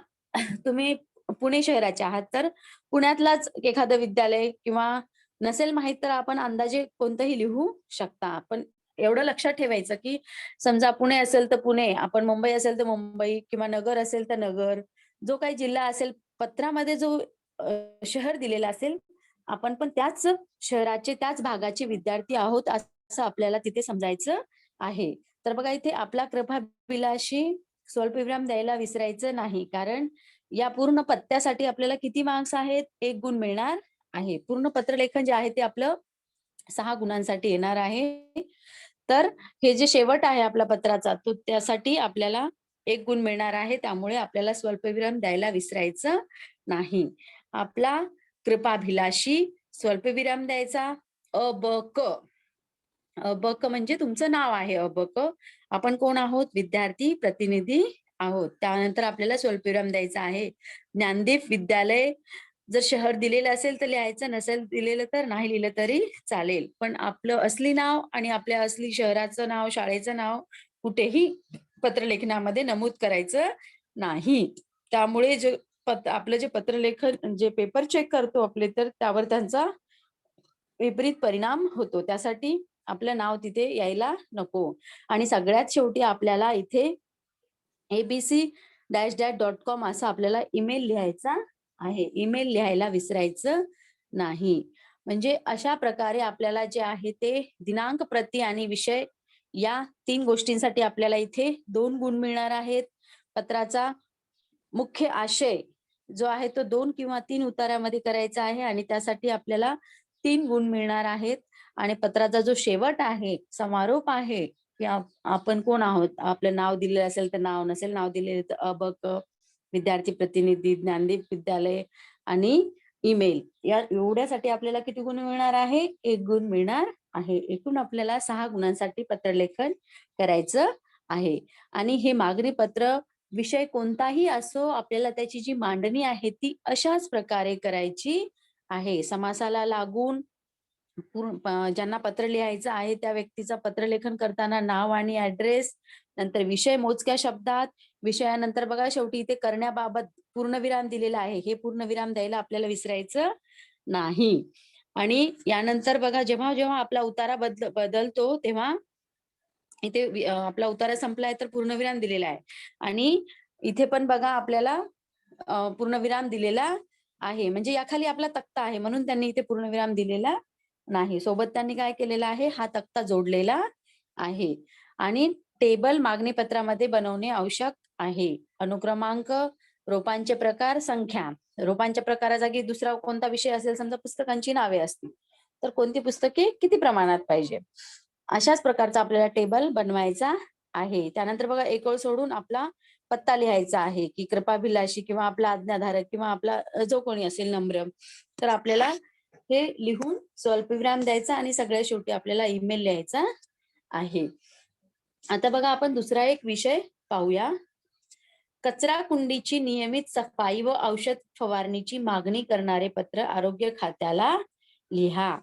तुम्ही पुणे शहराचे आहात, तर पुण्यातलाच एखादं विद्यालय किंवा नसेल माहित तर आपण अंदाजे कोणतंही लिहू शकता. पण एवढं लक्षात ठेवायचं की समजा पुणे असेल तर पुणे, आपण मुंबई असेल तर मुंबई किंवा नगर असेल तर नगर, जो काही जिल्हा असेल पत्रामध्ये जो शहर दिलेला असेल, आपण पण त्याच शहराचे, त्याच भागाचे विद्यार्थी आहोत असं आपल्याला तिथे समजायचं आहे. तर बघा इथे आपला कृपाभिलाषी स्वल्पविराम द्यायला विसरायचं नाही. कारण या पूर्ण पत्त्यासाठी आपल्याला किती मार्क्स आहेत? 1 गुण मिळणार आहे. पूर्ण पत्रलेखन जे आहे ते आपलं 6 गुणांसाठी येणार आहे. तर हे जे शेवट आहे आपला पत्राचा, तो त्यासाठी आपल्याला 1 गुण मिळणार आहे. त्यामुळे आपल्याला स्वल्पविराम द्यायला विसरायचं नाही. आपला कृपाभिलाषी, स्वल्पविराम द्यायचा. अ, ब, क. अ, ब, क म्हणजे तुमचं नाव आहे, अ, ब, क. आपण कोण आहोत? विद्यार्थी प्रतिनिधी आहोत. त्यानंतर आपल्याला स्वल्पविराम द्यायचा आहे. ज्ञानदीप विद्यालय, जर शहर दिलेलं असेल तर लिहायचं, नसेल दिलेलं तर नाही लिहिलं तरी चालेल. पण आपलं असली नाव आणि आपल्या असली शहराचं नाव, शाळेचं नाव कुठेही पत्रलेखनामध्ये नमूद करायचं नाही. त्यामुळे जे आपलं जे पत्रलेखन, जे पेपर चेक करतो आपले, तर त्यावर त्यांचा विपरीत परिणाम होतो. त्यासाठी आपलं नाव तिथे यायला नको. आणि सगळ्यात शेवटी आपल्याला इथे abc-.com असं आपल्याला ईमेल लिहायचा आहे. ईमेल लिहायला विसरायचं नाही. म्हणजे अशा प्रकारे आपल्याला जे आहे ते दिनांक, प्रती आणि विषय या 3 गोष्टींसाठी आपल्याला इथे 2 गुण मिळणार आहेत. पत्राचा मुख्य आशय जो आहे तो 2 किंवा 3 उतारामध्ये करायचा आहे आणि त्यासाठी आपल्याला 3 गुण मिळणार आहेत. आणि पत्राचा जो शेवट आहे, समारोप आहे, की आपण कोण आहोत, आपलं नाव दिलेलं असेल तर नाव, नसेल नाव दिलेलं तर अ, ब, क, विद्यार्थी प्रतिनिधी, ज्ञानदीप विद्यालय आणि ईमेल, या एवढ्यासाठी आपल्याला किती गुण मिळणार आहे? 1 गुण मिळणार आहे. एकूण आपल्याला 6 गुणांसाठी पत्रलेखन करायचं आहे. आणि हे मागणी पत्र विषय कोणताही असो, आपल्याला त्याची जी मांडणी आहे ती अशाच प्रकारे करायची आहे. समासाला लागून ज्यांना पत्र लिहायचं आहे त्या व्यक्तीचं पत्रलेखन करताना नाव आणि ऍड्रेस, नंतर विषय मोजक्या शब्दात, विषयानंतर बघा शेवटी इथे करण्याबाबत पूर्णविराम दिलेला आहे. हे पूर्णविराम द्यायला आपल्याला विसरायचं नाही. आणि यानंतर बघा जेव्हा जेव्हा आपला उतारा बदलतो तेव्हा इथे आपला उतारा संपलाय तर पूर्णविराम दिलेला आहे. आणि इथे पण बघा आपल्याला पूर्णविराम दिलेला आहे. म्हणजे याखाली आपला तक्ता आहे म्हणून त्यांनी इथे पूर्णविराम दिलेला नाही. सोबत त्यांनी काय केलेला आहे, हा तक्ता जोडलेला आहे. आणि टेबल मागणी पत्रामध्ये बनवणे आवश्यक आहे. अनुक्रमांक, रोपांचे प्रकार, संख्या. रोपांच्या प्रकाराजागी दुसरा कोणता विषय असेल, समजा पुस्तकांची नावे असतील तर कोणती पुस्तके किती प्रमाणात पाहिजे, अशाच प्रकारचा आपल्याला टेबल बनवायचा आहे. त्यानंतर बघा एक ओळ सोडून आपला पत्ता लिहायचा आहे, की कृपाभिलाषी किंवा आपला आज्ञाधारक किंवा आपला जो कोणी असेल नम्र, तर आपल्याला हे लिहून स्वल्पविराम द्यायचा आणि सगळ्यात शेवटी आपल्याला ईमेल लिहायचा आहे. आता बघा आपण दुसरा एक विषय पाहूया. कचरा कुंडीची नियमित सफाई व औषध फवारणीची मागणी करणारे पत्र आरोग्य खात्याला लिहा.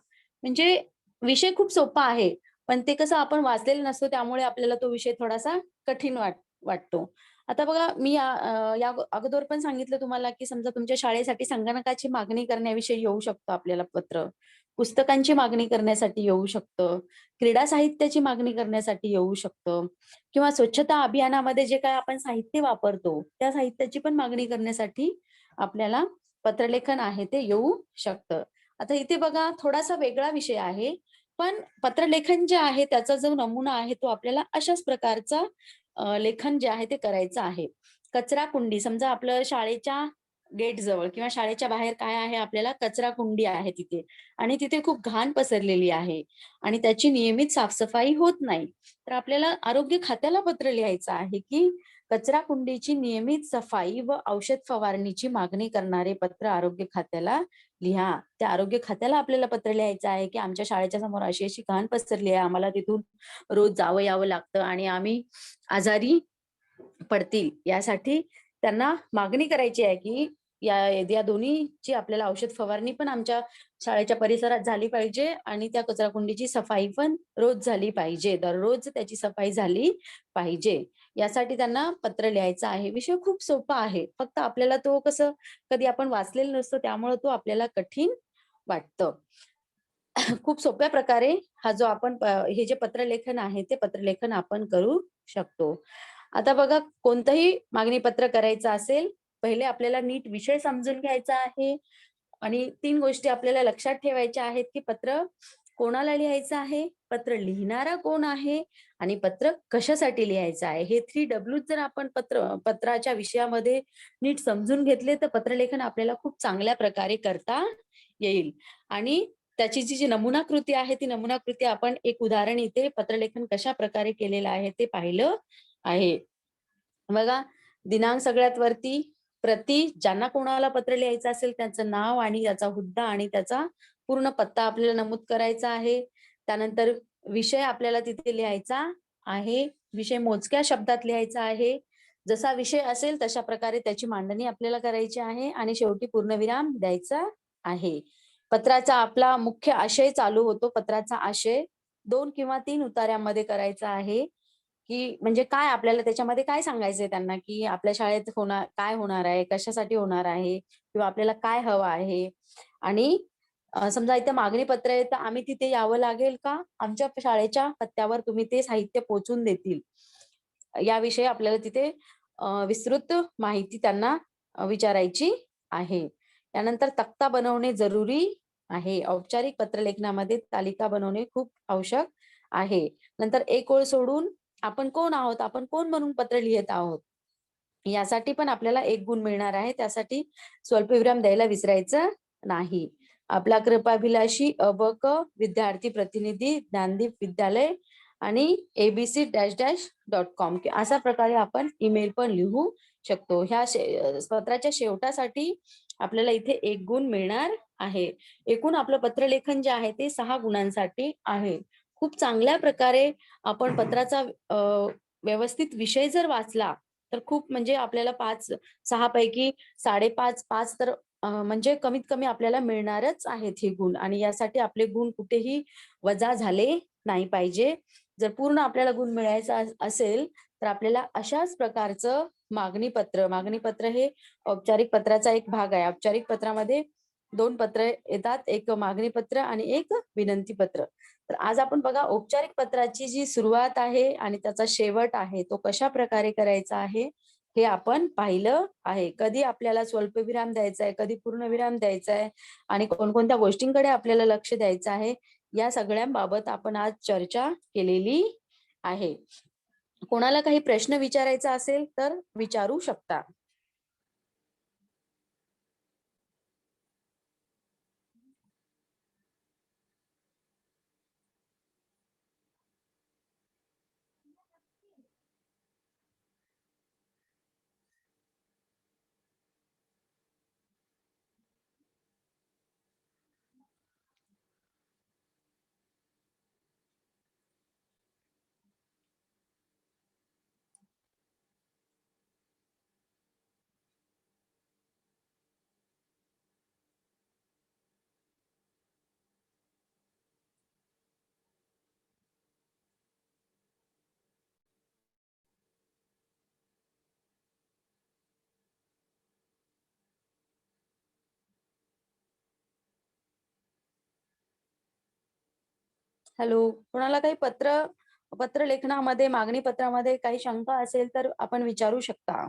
म्हणजे विषय खूप सोपा आहे. पण ते कसं आपण वाचलेलं नसतो त्यामुळे आपल्याला तो विषय थोडासा कठीण वाटतो. आता बघा मी या अगोदर पण सांगितलं तुम्हाला, की समजा तुमच्या शाळेसाठी संगणकाची मागणी करण्याविषयी येऊ शकतं आपल्याला पत्र. पुस्तकांची मागणी करण्यासाठी येऊ शकतं. क्रीडा साहित्याची मागणी करण्यासाठी येऊ शकतं किंवा स्वच्छता अभियानामध्ये जे काही आपण साहित्य वापरतो, त्या साहित्याची पण मागणी करण्यासाठी आपल्याला पत्रलेखन आहे ते येऊ शकतं. आता इथे बघा थोडासा वेगळा विषय आहे. पण पत्रलेखन जे आहे त्याचा जो नमुना आहे तो आपल्याला अशाच प्रकारचा लेखन जे आहे ते करायचं आहे. कचरा कुंडी समजा आपलं शाळेच्या गेट जवळ किंवा शाळेच्या बाहेर काय आहे आपल्याला कचरा कुंडी आहे तिथे आणि तिथे खूप घाण पसरलेली आहे आणि त्याची नियमित साफसफाई होत नाही. तर आपल्याला आरोग्य खात्याला पत्र लिहायचं आहे, की कचरा कुंडीची नियमित सफाई व औषध फवारणीची मागणी करणारे पत्र आरोग्य खात्याला लिहा. त्या आरोग्य खात्याला आपल्याला पत्र लिहायचं आहे, की आमच्या शाळेच्या समोर अशी-अशी घाण पसरली आहे. आम्हाला तिथून रोज जावं यावं लागतं आणि आम्ही आजारी पडतील यासाठी त्यांना मागणी करायची आहे, की या या दोन्हीची आपल्याला औषध फवारणी पण आमच्या शाळेच्या परिसरात झाली पाहिजे आणि त्या कचराकुंडीची सफाई पण रोज झाली पाहिजे. दररोज त्याची सफाई झाली पाहिजे. यासाठी त्यांना पत्र लिहायचं आहे. विषय खूप सोपा आहे. फक्त आपल्याला तो कसं कधी आपण वाचलेलं नसतो त्यामुळे तो आपल्याला कठीण वाटतं. खूप सोप्या प्रकारे हा जो आपण हे जे पत्रलेखन आहे ते पत्रलेखन आपण करू शकतो. आता बघा कोणतंही मागणी पत्र करायचं असेल, पहिले आपल्याला नीट विषय समजून घ्यायचा आहे आणि 3 गोष्टी आपल्याला लक्षात ठेवायच्या आहेत, की पत्र कोणाला लिहायचं आहे, पत्र लिहिणारा कोण आहे आणि पत्र कशासाठी लिहायचं आहे. हे 3 डब्ल्यूज जर आपण पत्राच्या विषयामध्ये नीट समजून घेतले, तर पत्रलेखन आपल्याला खूप चांगल्या प्रकारे करता येईल आणि त्याची जी नमुनाकृती आहे, ती नमुनाकृती आपण एक उदाहरण इथे पत्रलेखन कशाप्रकारे केलेलं आहे ते पाहिलं आहे. बघा, दिनांक सगळ्यात वरती, प्रती ज्यांना कोणाला पत्र लिहायचं असेल त्यांचं नाव आणि त्याचा हुद्दा आणि त्याचा पूर्ण पत्ता आपल्याला नमूद करायचा आहे. त्यानंतर विषय आपल्याला तिथे लिहायचा आहे. विषय मोजक्या शब्दात लिहायचा आहे. जसा विषय असेल तशा प्रकारे त्याची मांडणी आपल्याला करायची आहे आणि शेवटी पूर्णविराम द्यायचा आहे. पत्राचा आपला मुख्य आशय चालू होतो. पत्राचा आशय 2 किंवा 3 उताऱ्यामध्ये करायचा आहे. की म्हणजे काय आपल्याला त्याच्यामध्ये काय सांगायचंय त्यांना, की आपल्या शाळेत काय होणार आहे, कशासाठी होणार आहे किंवा आपल्याला काय हवं आहे आणि समजा इथे मागणी पत्र आहे, तर आम्ही तिथे यावं लागेल का? आमच्या शाळेच्या पत्त्यावर तुम्ही ते साहित्य पोहचवून देतील. याविषयी आपल्याला तिथे विस्तृत माहिती त्यांना विचारायची आहे. त्यानंतर तक्ता बनवणे जरुरी आहे. औपचारिक पत्रलेखनामध्ये तालिका बनवणे खूप आवश्यक आहे. नंतर एक ओळ सोडून आपण कोण आहोत? आपण कोण म्हणून पत्र लिहित आहोत? यासाठी पण आपल्याला 1 गुण मिळणार आहे. त्यासाठी स्वल्पविराम द्यायला विसरायचं नाही. आपला कृपाभिलाषी अ, विद्यार्थी प्रतिनिधी, ज्ञानदीप विद्यालय आणि abc-.com अशा प्रकारे आपण ईमेल पण लिहू शकतो. पत्राच्या शेवटासाठी आपल्याला इथे 1 गुण मिळणार आहे. एकूण आपलं पत्रलेखन जे आहे ते 6 गुणांसाठी आहे. खूप चांगल्या प्रकारे आपण पत्राचा व्यवस्थित विषय जर वाचला, तर खूप म्हणजे आपल्याला 5-6 पैकी 5.5 5 तर म्हणजे कमीत कमी आपल्याला मिळणारच आहेत हे गुण आणि यासाठी आपले गुण कुठेही वजा झाले नाही पाहिजे. जर पूर्ण आपल्याला गुण मिळायचा असेल, तर आपल्याला अशाच प्रकारचं मागणी पत्र हे औपचारिक पत्राचा एक भाग आहे. औपचारिक पत्रामध्ये 2 पत्र येतात. एक मागणी पत्र आणि एक विनंती पत्र. तर आज आपण बघा औपचारिक पत्राची जी सुरुवात आहे आणि त्याचा शेवट आहे, तो कशाप्रकारे करायचा आहे, हे आपण पाहिलं आहे. कधी आपल्याला स्वल्पविराम द्यायचा आहे, कधी पूर्णविराम द्यायचा आहे आणि कोणकोणत्या गोष्टींकडे आपल्याला लक्ष द्यायचं आहे, या सगळ्यांबाबत आपण आज चर्चा केलेली आहे. कोणाला काही प्रश्न विचारायचा असेल तर विचारू शकता. हॅलो, कोणाला काही पत्र लेखनामध्ये, मागणी पत्रामध्ये काही शंका असेल तर आपण विचारू शकता.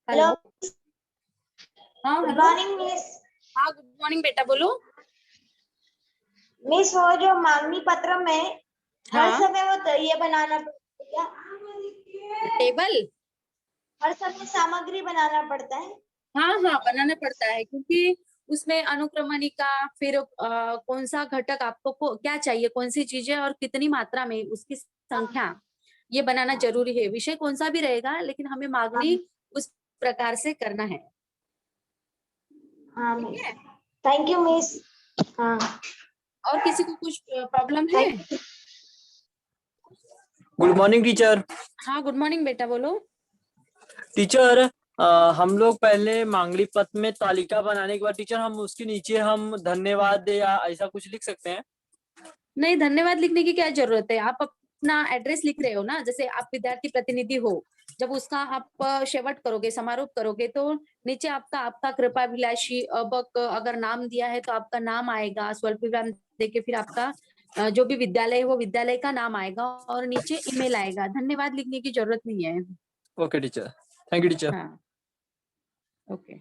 हेलो, हाँ गुड हेलो, मॉर्निंग मिस। हाँ गुड मॉर्निंग बेटा, बोलो। मिस, वो जो मांगनी पत्र में हर हाँ, समय वो ये बनाना पड़ता है क्या? टेबल। हर समय सामग्री बनाना पड़ता है? हाँ हाँ, बनाना पड़ता है क्योंकि उसमें अनुक्रमणिका, फिर कौन सा घटक आपको क्या चाहिए, कौन सी चीजें और कितनी मात्रा में, उसकी संख्या, ये बनाना जरूरी है। विषय कौन सा भी रहेगा लेकिन हमें मांगनी उस प्रकार से करना है। हाँ ठीक मिस, है। Thank you miss. हाँ, और किसी को कुछ प्रॉब्लम है? Thank you. Good morning teacher. हाँ गुड मॉर्निंग बेटा, बोलो। टीचर, हम लोग पहले मांगली पत्र में तालिका बनाने के बाद टीचर हम उसके नीचे हम धन्यवाद या ऐसा कुछ लिख सकते हैं? नहीं, धन्यवाद लिखने की क्या जरूरत है। आप अपने अपना एड्रेस लिख रहे हो ना, जैसे आप विद्यार्थी प्रतिनिधि हो, जब उसका आप शेवट करोगे, समारोप करोगे, तो नीचे आपका आपका कृपाभिलाषी अबक अगर नाम दिया है तो आपका नाम आएगा, स्वल्प विराम देके फिर आपका जो भी विद्यालय है वो विद्यालय का नाम आएगा और नीचे ईमेल आएगा। धन्यवाद लिखने की जरूरत नहीं है। Okay teacher, thank you teacher. हाँ, ओके।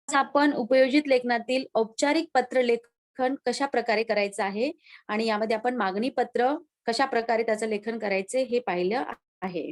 आज आपण उपयोजित लेखनातील औपचारिक पत्र लेखन कशा प्रकारे करायचं आहे आणि यामध्ये आपण मागणी पत्र कशा प्रकारे त्याचं लेखन करायचे हे पाहिलं आहे।